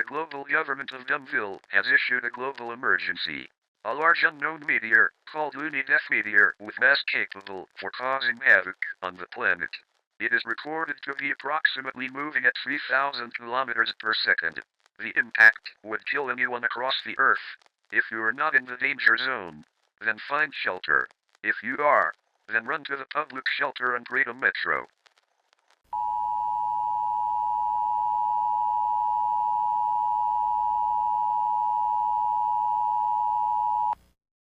global government of Dumbville has issued a global emergency. A large unknown meteor, called Looney Death Meteor, with mass capable for causing havoc on the planet. It is reported to be approximately moving at 3,000 kilometers per second. The impact would kill anyone across the Earth. If you are not in the danger zone, then find shelter. If you are, then run to the public shelter and pray to Metro.